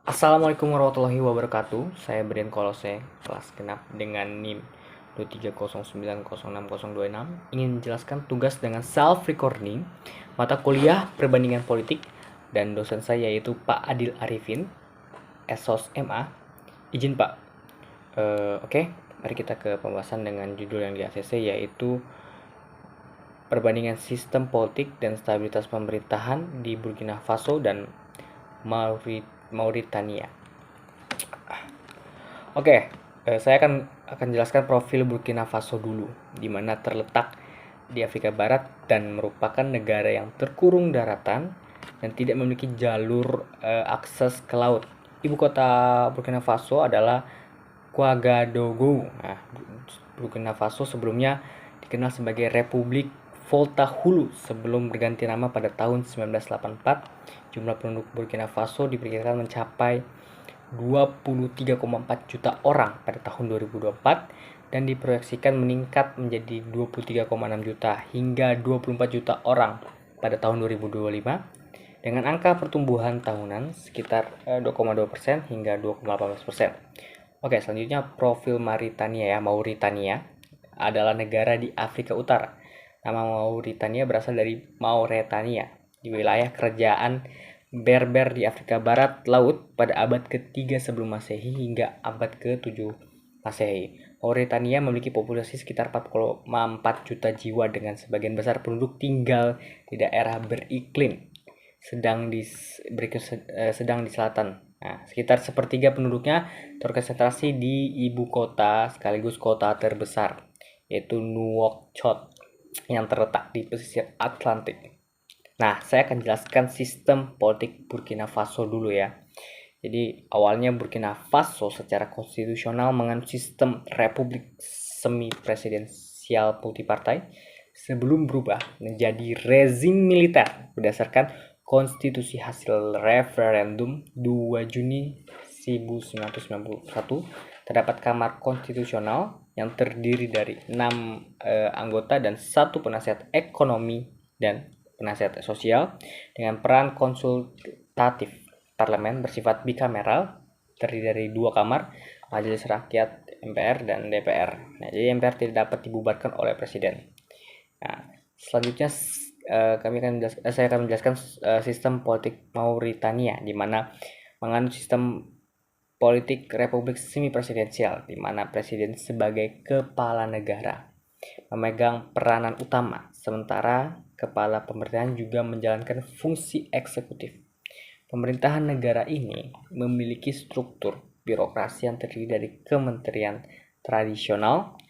Assalamualaikum warahmatullahi wabarakatuh. Saya Brian Kolose, kelas genap dengan NIM 230906026. Ingin menjelaskan tugas dengan self recording mata kuliah perbandingan politik dan dosen saya yaitu Pak Adil Arifin, Esos MA. Izin Pak. Oke, mari kita ke pembahasan dengan judul yang di ACC yaitu perbandingan sistem politik dan stabilitas pemerintahan di Burkina Faso dan Mauritania. Oke, saya akan jelaskan profil Burkina Faso dulu, di mana terletak di Afrika Barat dan merupakan negara yang terkurung daratan dan tidak memiliki jalur akses ke laut. Ibu kota Burkina Faso adalah Ouagadougou. Nah, Burkina Faso sebelumnya dikenal sebagai Republik Volta Hulu sebelum berganti nama pada tahun 1984. Jumlah penduduk Burkina Faso diperkirakan mencapai 23,4 juta orang pada tahun 2024 dan diproyeksikan meningkat menjadi 23,6 juta hingga 24 juta orang pada tahun 2025 dengan angka pertumbuhan tahunan sekitar 2,2% hingga 2,18%. Oke, selanjutnya profil Mauritania adalah negara di Afrika Utara. Nama Mauritania berasal dari Mauretania di wilayah kerajaan Berber di Afrika Barat Laut pada abad ke-3 sebelum Masehi hingga abad ke-7 Masehi. Mauritania memiliki populasi sekitar 4,4 juta jiwa dengan sebagian besar penduduk tinggal di daerah beriklim sedang di selatan. Nah, sekitar sepertiga penduduknya terkonsentrasi di ibu kota sekaligus kota terbesar, yaitu Nouakchott yang terletak di pesisir Atlantik. Nah, saya akan jelaskan sistem politik Burkina Faso dulu ya. Jadi, awalnya Burkina Faso secara konstitusional menganut sistem republik semi presidensial multipartai sebelum berubah menjadi rezim militer berdasarkan konstitusi hasil referendum 2 Juni 1991. Terdapat kamar konstitusional yang terdiri dari 6 anggota dan 1 penasihat ekonomi dan penasihat sosial dengan peran konsultatif. Parlemen bersifat bikameral, terdiri dari 2 kamar, Majelis Rakyat MPR dan DPR. Nah, jadi MPR tidak dapat dibubarkan oleh presiden. Nah, selanjutnya saya akan menjelaskan sistem politik Mauritania, di mana menganut sistem politik republik semi presidensial, di mana presiden sebagai kepala negara memegang peranan utama, sementara kepala pemerintahan juga menjalankan fungsi eksekutif. Pemerintahan negara ini memiliki struktur birokrasi yang terdiri dari kementerian tradisional,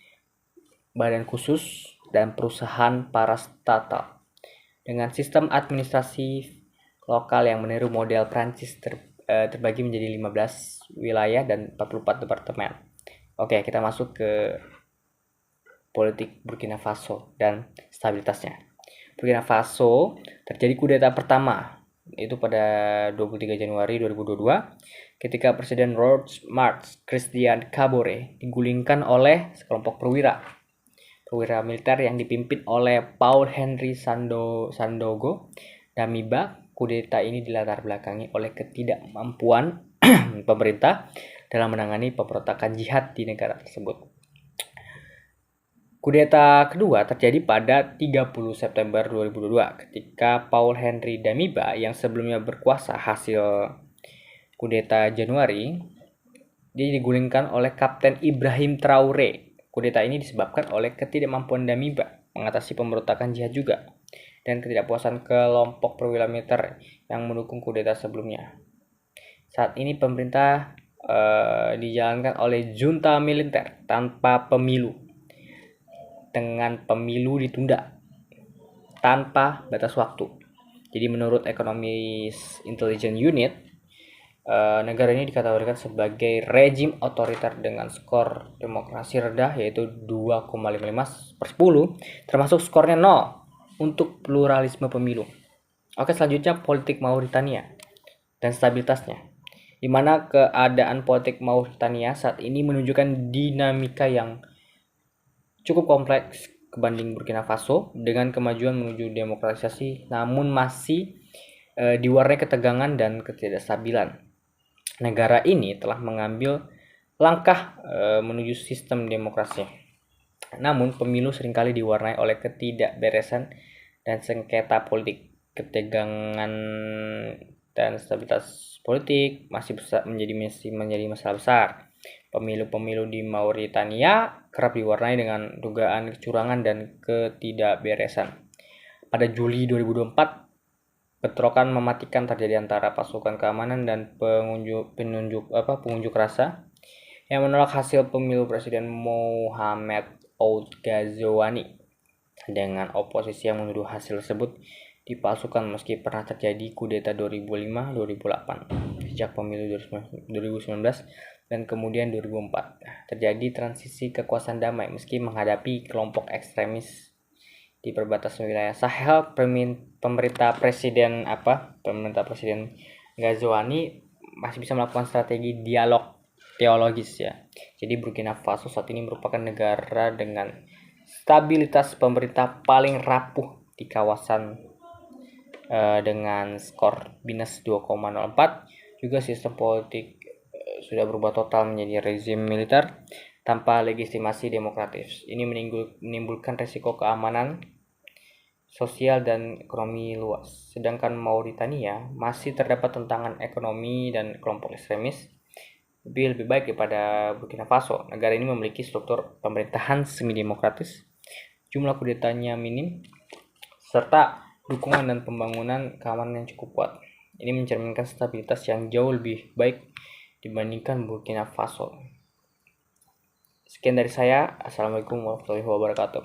badan khusus, dan perusahaan parastatal. Dengan sistem administrasi lokal yang meniru model Prancis terbagi menjadi 15 wilayah dan 44 departemen. Oke, kita masuk ke politik Burkina Faso dan stabilitasnya. Burkina Faso terjadi kudeta pertama itu pada 23 Januari 2022 ketika Presiden Roch Marc Christian Kabore digulingkan oleh sekelompok perwira militer yang dipimpin oleh Paul Henri Sandaogo Damiba. Kudeta ini dilatar belakangi oleh ketidakmampuan pemerintah dalam menangani pemberontakan jihad di negara tersebut. Kudeta kedua terjadi pada 30 September 2022 ketika Paul Henri Damiba yang sebelumnya berkuasa hasil kudeta Januari, dia digulingkan oleh Kapten Ibrahim Traoré. Kudeta ini disebabkan oleh ketidakmampuan Damiba mengatasi pemberontakan jihad juga dan ketidakpuasan kelompok perwira militer yang mendukung kudeta sebelumnya. Saat ini pemerintah dijalankan oleh junta militer tanpa pemilu, dengan pemilu ditunda tanpa batas waktu. Jadi menurut Economist Intelligence Unit, negara ini dikategorikan sebagai rejim otoriter dengan skor demokrasi rendah yaitu 2,55/10, termasuk skornya 0 untuk pluralisme pemilu. Oke, selanjutnya politik Mauritania dan stabilitasnya, di mana keadaan politik Mauritania saat ini menunjukkan dinamika yang cukup kompleks kebanding Burkina Faso dengan kemajuan menuju demokratisasi namun masih diwarnai ketegangan dan ketidakstabilan. negara ini telah mengambil langkah menuju sistem demokrasi. Namun, pemilu seringkali diwarnai oleh ketidakberesan dan sengketa politik. Ketegangan dan stabilitas politik masih menjadi masalah besar. Pemilu-pemilu di Mauritania kerap diwarnai dengan dugaan kecurangan dan ketidakberesan. Pada Juli 2024, bentrokan mematikan terjadi antara pasukan keamanan dan pengunjuk rasa yang menolak hasil pemilu Presiden Mohamed Ould Ghazouani, dengan oposisi yang menuduh hasil tersebut dipalsukan meski pernah terjadi kudeta 2005-2008. Sejak pemilu 2019 dan kemudian 2004 terjadi transisi kekuasaan damai meski menghadapi kelompok ekstremis di perbatasan wilayah Sahel. Pemerintah Presiden Ghazouani masih bisa melakukan strategi dialog teologis ya. Jadi Burkina Faso saat ini merupakan negara dengan stabilitas pemerintah paling rapuh di kawasan dengan skor minus 2,04. Juga sistem politik sudah berubah total menjadi rezim militer tanpa legitimasi demokratis. Ini menimbulkan resiko keamanan sosial dan ekonomi luas. Sedangkan Mauritania masih terdapat tantangan ekonomi dan kelompok ekstremis lebih baik daripada Burkina Faso. Negara ini memiliki struktur pemerintahan semi-demokratis, jumlah kudetanya minim, serta dukungan dan pembangunan keamanan yang cukup kuat. Ini mencerminkan stabilitas yang jauh lebih baik dibandingkan Burkina Faso. Sekian dari saya. Assalamualaikum warahmatullahi wabarakatuh.